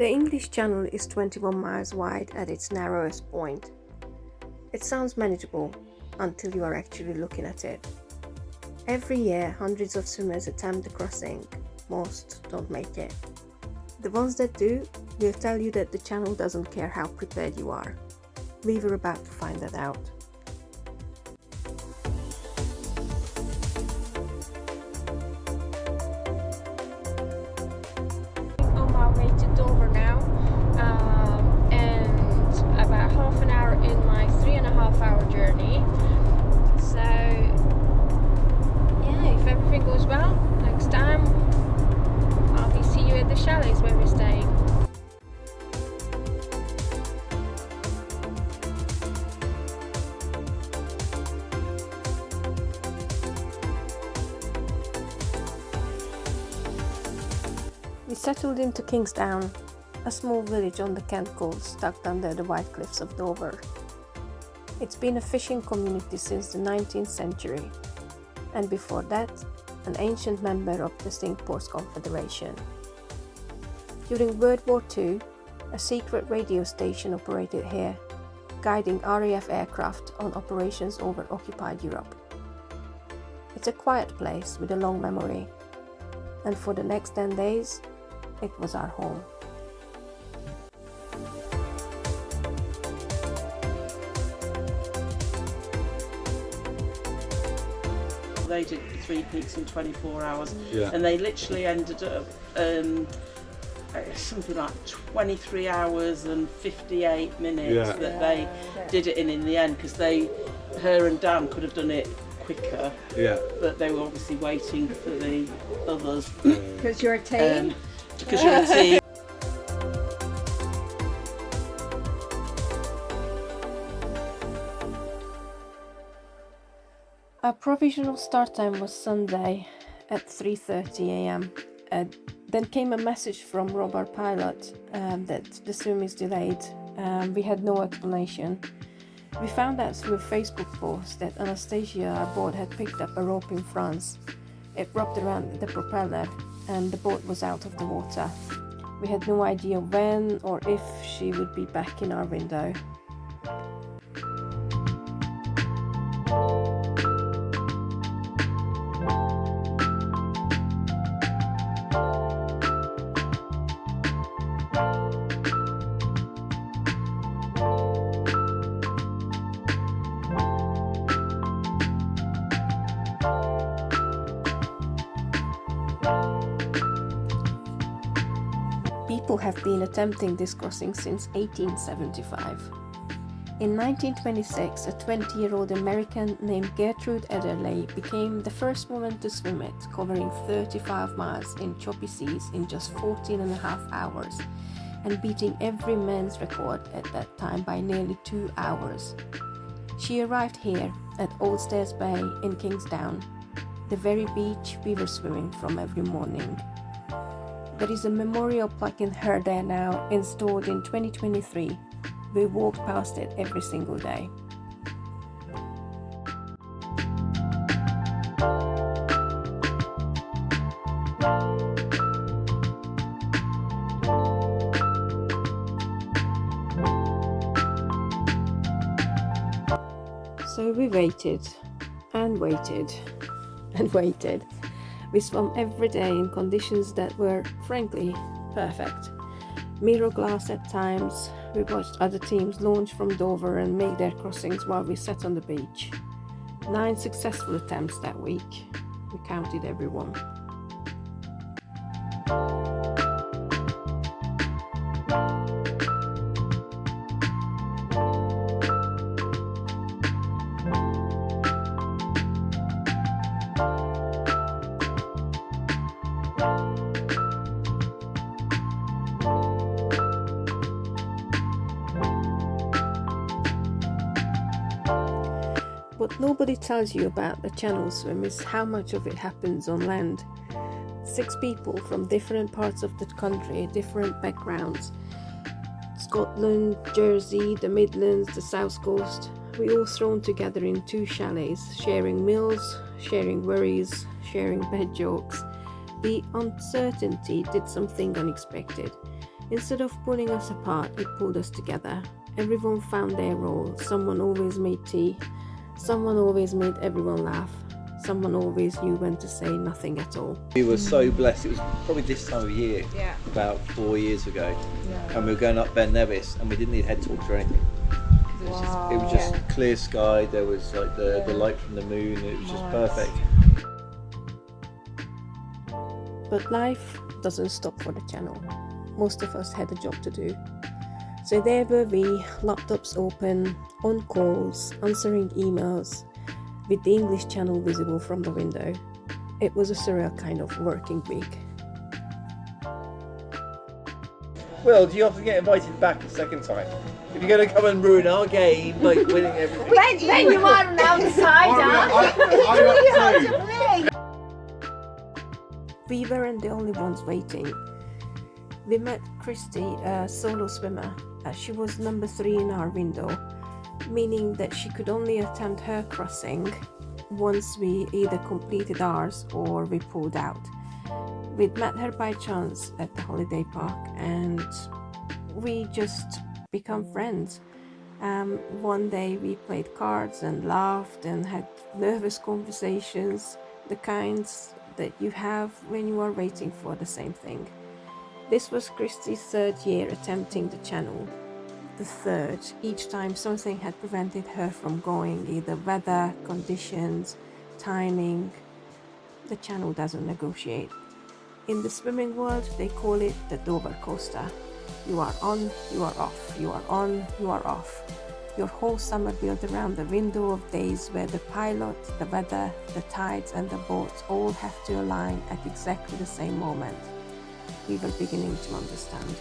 The English Channel is 21 miles wide at its narrowest point. It sounds manageable until you are actually looking at it. Every year, hundreds of swimmers attempt the crossing. Most don't make it. The ones that do will tell you that the channel doesn't care how prepared you are. We were about to find that out. On my way to Dover now, and about half an hour in my 3.5-hour journey. So yeah, if everything goes well, next time I'll be see you at the chalets where we're staying. We settled into Kingsdown, a small village on the Kent coast tucked under the white cliffs of Dover. It's been a fishing community since the 19th century, and before that, an ancient member of the Cinque Ports Confederation. During World War II, a secret radio station operated here, guiding RAF aircraft on operations over occupied Europe. It's a quiet place with a long memory, and for the next 10 days, it was our home. They did 3 peaks in 24 hours, Yeah. and they literally ended up something like 23 hours and 58 minutes Yeah. that they did it in the end, because her and Dan could have done it quicker, Yeah. but they were obviously waiting for the others. Because you're a team. Because you're a team. Our provisional start time was Sunday at 3:30 a.m. Then came a message from Rob, our pilot, that the swim is delayed. We had no explanation. We found out through a Facebook post that Anastasia, our boat, had picked up a rope in France. It wrapped around the propeller and the boat was out of the water. We had no idea when or if she would be back in our window. People have been attempting this crossing since 1875. In 1926, a 20-year-old American named Gertrude Ederle became the first woman to swim it, covering 35 miles in choppy seas in just 14.5 hours, and beating every man's record at that time by nearly 2 hours. She arrived here at Old Stairs Bay in Kingsdown, the very beach we were swimming from every morning. There is a memorial plaque in her there now, installed in 2023. We walk past it every single day. So we waited and waited and waited. We swam every day in conditions that were, frankly, perfect. Mirror glass at times. We watched other teams launch from Dover and make their crossings while we sat on the beach. 9 successful attempts that week. We counted everyone. What nobody tells you about the channel swim is how much of it happens on land. 6 people from different parts of the country, different backgrounds. Scotland, Jersey, the Midlands, the South Coast. We all thrown together in 2 chalets, sharing meals, sharing worries, sharing bad jokes, The uncertainty did something unexpected. Instead of pulling us apart, it pulled us together. Everyone found their role. Someone always made tea. Someone always made everyone laugh. Someone always knew when to say nothing at all. We were so blessed. It was probably this time of year, Yeah. about 4 years ago, Yeah. and we were going up Ben Nevis, and we didn't need head torch or anything. It was just clear sky. There was like the light from the moon. It was just perfect. But life doesn't stop for the channel. Most of us had a job to do. So there were we, laptops open, on calls, answering emails, with the English channel visible from the window. It was a surreal kind of working week. Well, do you have to get invited back a second time? If you're going to come and ruin our game by winning everything. Then you are an outsider. We weren't the only ones waiting. We met Christy, a solo swimmer. She was number 3 in our window, meaning that she could only attempt her crossing once we either completed ours or we pulled out. We'd met her by chance at the holiday park and we just become friends. One day we played cards and laughed and had nervous conversations, the kinds that you have when you are waiting for the same thing. This was Christy's 3rd year attempting the channel. The 3rd, each time something had prevented her from going, either weather, conditions, timing. The channel doesn't negotiate. In the swimming world, they call it the Dover coaster. You are on, you are off, you are on, you are off. Your whole summer built around the window of days where the pilot, the weather, the tides and the boats all have to align at exactly the same moment. We were beginning to understand.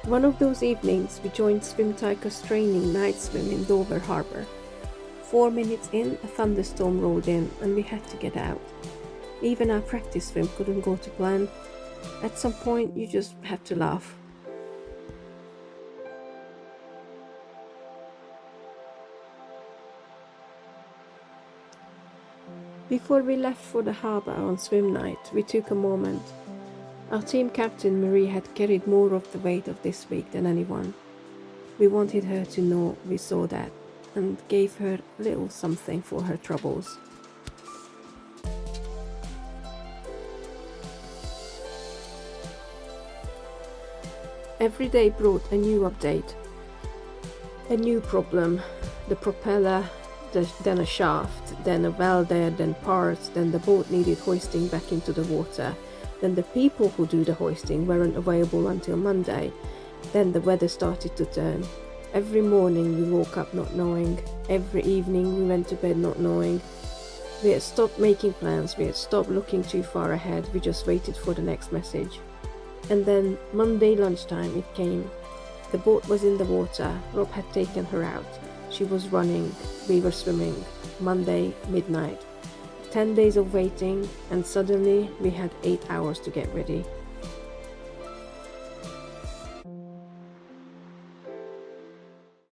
One of those evenings, we joined Swim Tyker's training night swim in Dover Harbour. 4 minutes in, a thunderstorm rolled in and we had to get out. Even our practice swim couldn't go to plan. At some point, you just had to laugh. Before we left for the harbour on swim night, we took a moment. Our team captain Marie had carried more of the weight of this week than anyone. We wanted her to know we saw that and gave her a little something for her troubles. Every day brought a new update, a new problem, the propeller, then a shaft, then a welder, then parts, then the boat needed hoisting back into the water. Then the people who do the hoisting weren't available until Monday. Then the weather started to turn. Every morning we woke up not knowing. Every evening we went to bed not knowing. We had stopped making plans. We had stopped looking too far ahead. We just waited for the next message. And then Monday lunchtime it came. The boat was in the water. Rob had taken her out. She was running. We were swimming. Monday midnight. 10 days of waiting, and suddenly we had 8 hours to get ready.